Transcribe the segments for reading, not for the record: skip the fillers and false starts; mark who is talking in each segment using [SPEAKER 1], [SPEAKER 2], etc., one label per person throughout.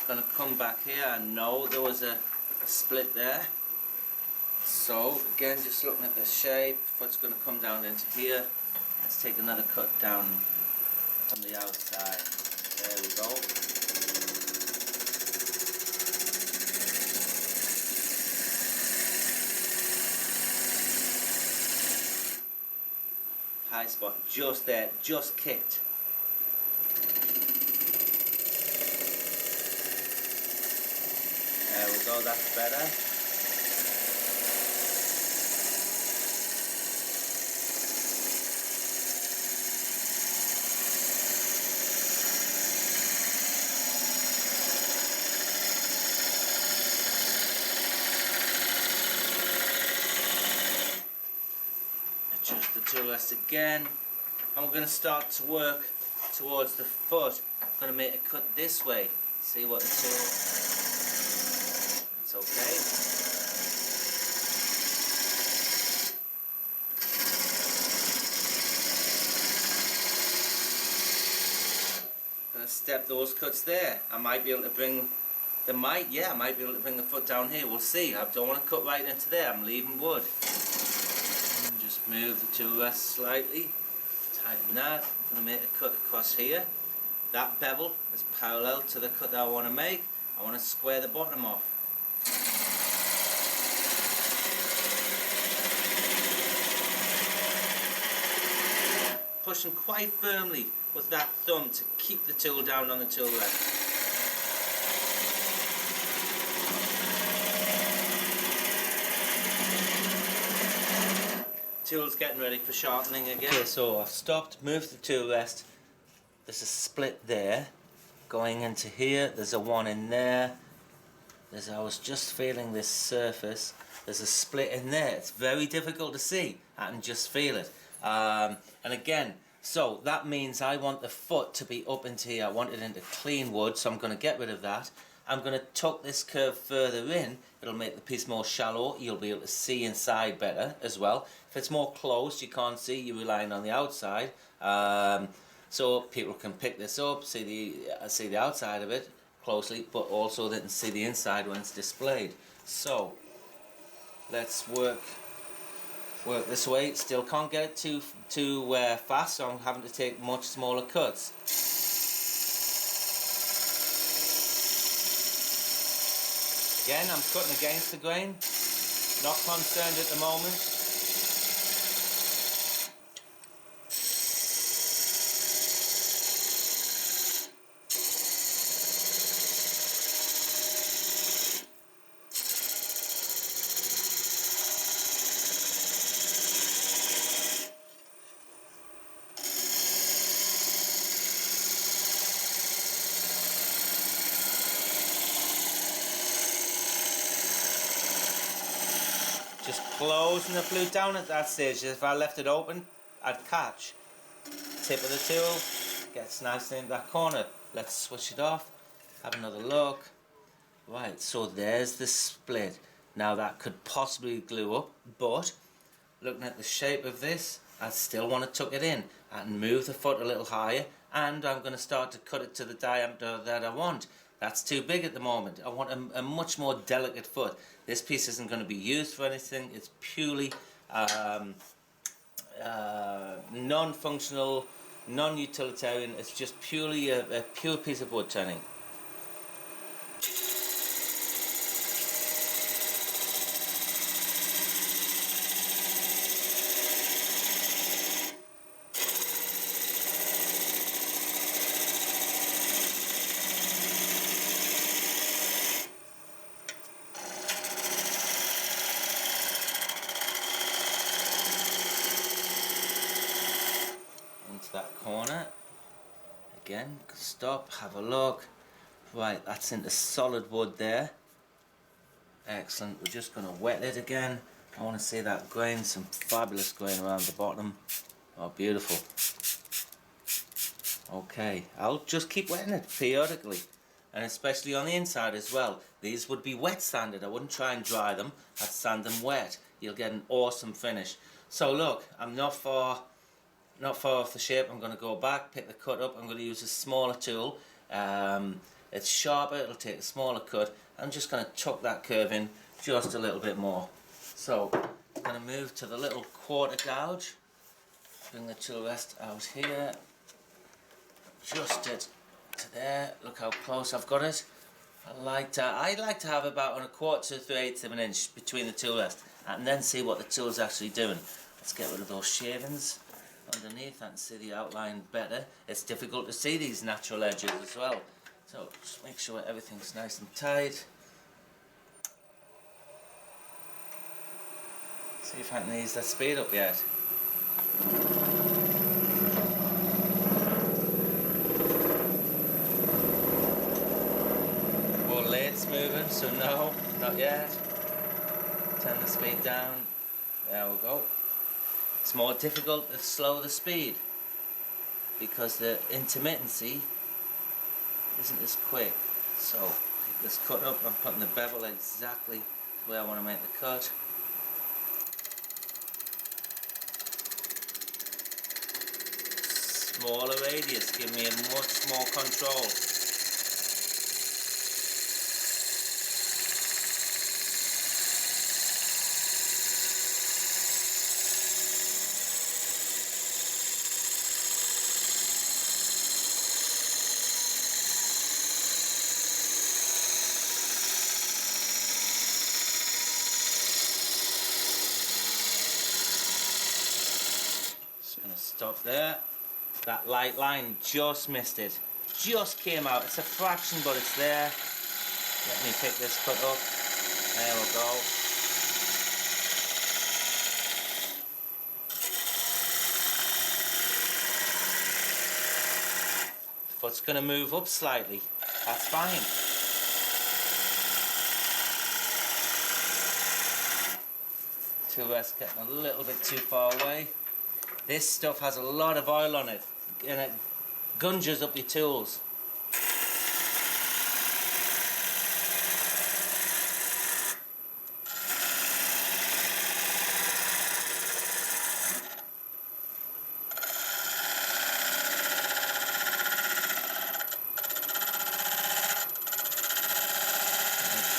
[SPEAKER 1] going to come back here. I know there was a split there. So again, just looking at the shape, foot's going to come down into here. Let's take another cut down on the outside. There we go. High spot just there, just kicked. There we go, that's better. Adjust the tool rest again, and we're going to start to work towards the foot. I'm going to make a cut this way. See what the tool... That's okay. I'm going to step those cuts there. I might be able to bring... I might be able to bring the foot down here. We'll see. I don't want to cut right into there. I'm leaving wood. Just move the tool rest slightly, tighten that. I'm going to make a cut across here. That bevel is parallel to the cut that I want to make. I want to square the bottom off. Pushing quite firmly with that thumb to keep the tool down on the tool rest. Tool's getting ready for sharpening again. Okay, so I've stopped, moved the tool rest. There's a split there going into here. There's a one in there. I was just feeling this surface. There's a split in there. It's very difficult to see. I can just feel it. And again, so that means I want the foot to be up into here. I want it into clean wood, so I'm going to get rid of that. I'm going to tuck this curve further in. It'll make the piece more shallow. You'll be able to see inside better as well. If it's more closed, you can't see. You're relying on the outside. So people can pick this up, see the outside of it closely, but also they can see the inside when it's displayed. So let's work this way. Still can't get it too fast, so I'm having to take much smaller cuts. Again, I'm cutting against the grain, not concerned at the moment. Just closing the flute down at that stage. If I left it open, I'd catch. Tip of the tool gets nicely in that corner. Let's switch it off, have another look. Right, so there's the split. Now that could possibly glue up, but looking at the shape of this, I still want to tuck it in. I can move the foot a little higher, and I'm going to start to cut it to the diameter that I want. That's too big at the moment. I want a much more delicate foot. This piece isn't going to be used for anything. It's purely non-functional, non-utilitarian. It's just purely a pure piece of wood turning. That corner again, stop, have a look. Right, that's into solid wood there. Excellent. We're just going to wet it again. I want to see that grain, some fabulous grain around the bottom. Oh, beautiful. Okay, I'll just keep wetting it periodically, and especially on the inside as well. These would be wet sanded. I wouldn't try and dry them. I'd sand them wet. You'll get an awesome finish. So look, I'm not far off the shape. I'm going to go back, pick the cut up. I'm going to use a smaller tool. it's sharper, it'll take a smaller cut. I'm just going to tuck that curve in just a little bit more. So I'm going to move to the little quarter gouge, bring the tool rest out here, adjust it to there. Look how close I've got it. I like to have about 1/4 to 3/8 of an inch between the tool rest, and then see what the tool's actually doing. Let's get rid of those shavings underneath and see the outline better. It's difficult to see these natural edges as well, so just make sure everything's nice and tight. See if I can ease that speed up yet. More lathes moving, so no, not yet. Turn the speed down. There we go. It's more difficult to slow the speed because the intermittency isn't as quick. So pick this cut up. I'm putting the bevel exactly where I want to make the cut. Smaller radius give me a much more control. Just gonna stop there. That light line just missed it. Just came out. It's a fraction, but it's there. Let me pick this cut up. There we go. Foot's gonna move up slightly. That's fine. Tool rest getting a little bit too far away. This stuff has a lot of oil on it, and it gunges up your tools.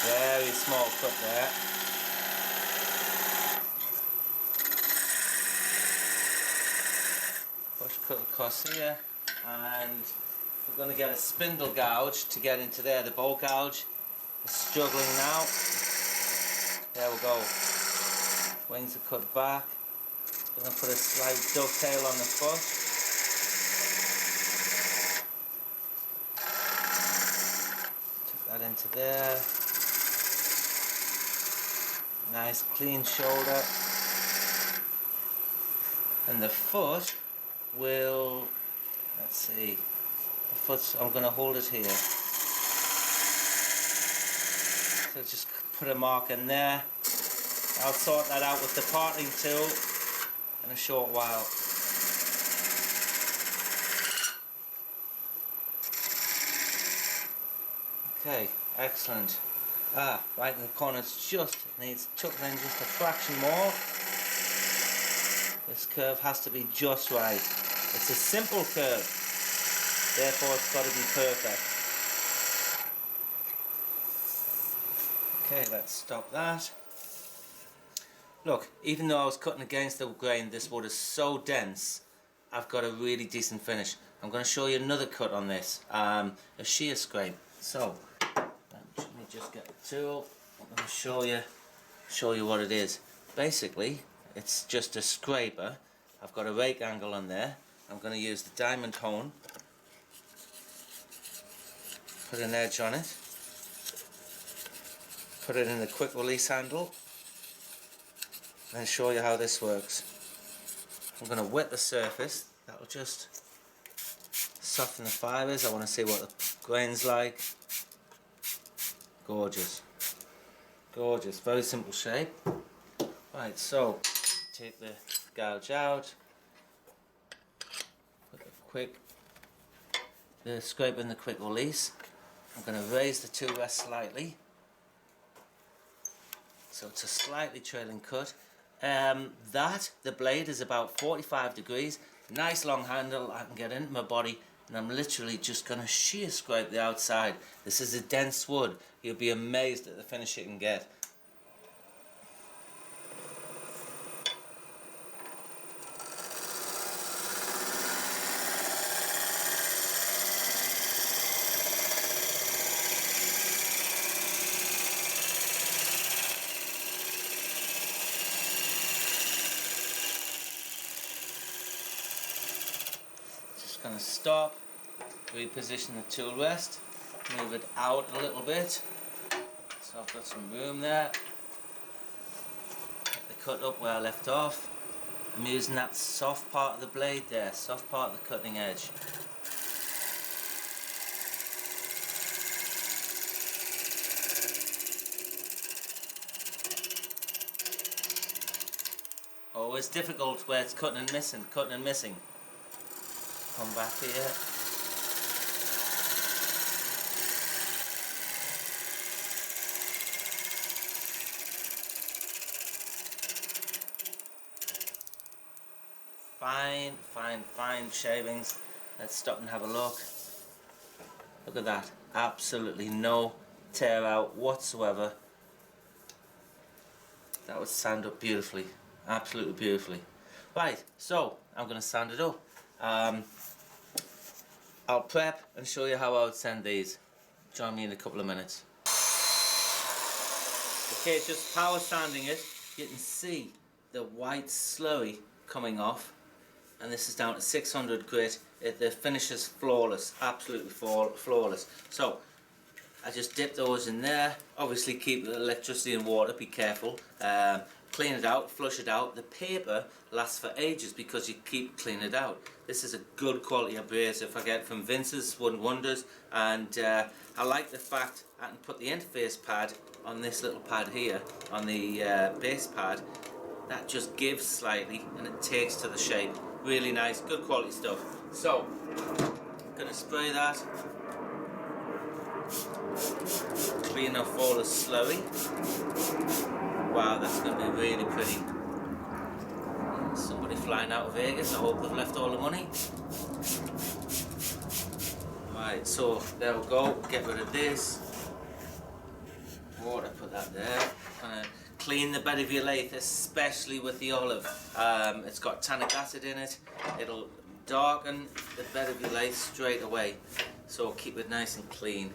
[SPEAKER 1] Very small cut there. Push cut across here, and we're going to get a spindle gouge to get into there. The bolt gouge is struggling now. There we go. Wings are cut back. Going to put a slight dovetail on the foot. Tuck that into there. Nice clean shoulder. And the foot will, let's see, the foot, I'm going to hold it here. So just put a mark in there. I'll sort that out with the parting tool in a short while. Okay, excellent. Right in the corners just needs tucking in just a fraction more. This curve has to be just right. It's a simple curve, therefore it's got to be perfect. Okay, let's stop that. Look, even though I was cutting against the grain, this wood is so dense, I've got a really decent finish. I'm going to show you another cut on this, a shear scrape. So, let me just get the tool. I'm going to show you what it is. Basically, it's just a scraper. I've got a rake angle on there. I'm going to use the diamond hone. Put an edge on it. Put it in the quick release handle. And show you how this works. I'm going to wet the surface. That'll just soften the fibres. I want to see what the grain's like. Gorgeous. Gorgeous. Very simple shape. Right, so take the gouge out. Put the scrape in the quick release. I'm going to raise the tool rest slightly. So it's a slightly trailing cut. The blade is about 45 degrees. Nice long handle. I can get into my body and I'm literally just going to shear scrape the outside. This is a dense wood. You'll be amazed at the finish it can get. Going to stop, reposition the tool rest, move it out a little bit, so I've got some room there. Get the cut up where I left off. I'm using that soft part of the blade there, soft part of the cutting edge. Always difficult where it's cutting and missing, cutting and missing. Come back here. Fine shavings. Let's stop and have a look. Look at that. Absolutely no tear out whatsoever. That would sand up beautifully. Absolutely beautifully. Right, so I'm going to sand it up. I'll prep and show you how I would sand these. Join me in a couple of minutes. Okay, just power sanding it. You can see the white slurry coming off, and this is down to 600 grit. The finish is flawless, absolutely flawless. So I just dip those in there. Obviously keep the electricity and water, be careful. Clean it out, flush it out. The paper lasts for ages because you keep cleaning it out. This is a good quality abrasive I get from Vince's Wood Wonders, and I like the fact I can put the interface pad on this little pad here, on the base pad. That just gives slightly and it takes to the shape. Really nice, good quality stuff. So, I'm going to spray that. Be enough for all the slurry. Wow, that's going to be really pretty. Somebody flying out of Vegas, I hope they've left all the money. Right, so there we go, get rid of this. Water, put that there. Gonna clean the bed of your lathe, especially with the olive. It's got tannic acid in it. It'll darken the bed of your lathe straight away. So keep it nice and clean.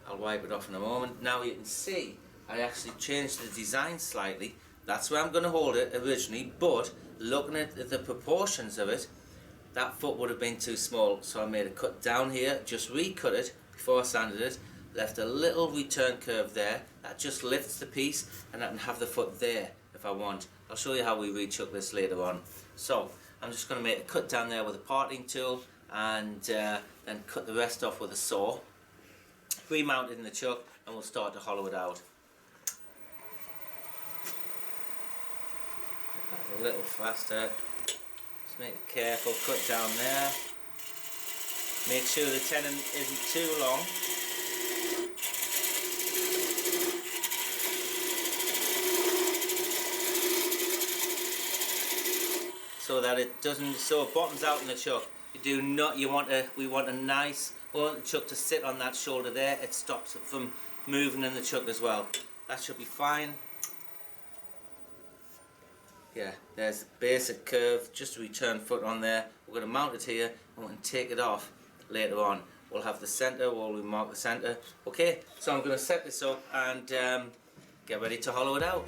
[SPEAKER 1] I'll wipe it off in a moment. Now you can see I actually changed the design slightly. That's where I'm going to hold it originally, but looking at the proportions of it, that foot would have been too small, so I made a cut down here, just recut it before I sanded it, left a little return curve there, that just lifts the piece, and I can have the foot there if I want. I'll show you how we rechuck this later on. So I'm just going to make a cut down there with a parting tool, and then cut the rest off with a saw, remount it in the chuck, and we'll start to hollow it out. A little faster. Just make a careful cut down there. Make sure the tenon isn't too long. So that it doesn't, so it bottoms out in the chuck. We want a nice, we want the chuck to sit on that shoulder there. It stops it from moving in the chuck as well. That should be fine. Yeah, there's the basic curve, just a return foot on there. We're going to mount it here and we're going to take it off later on. We'll have the centre, we'll mark the centre. Okay, so I'm going to set this up and get ready to hollow it out.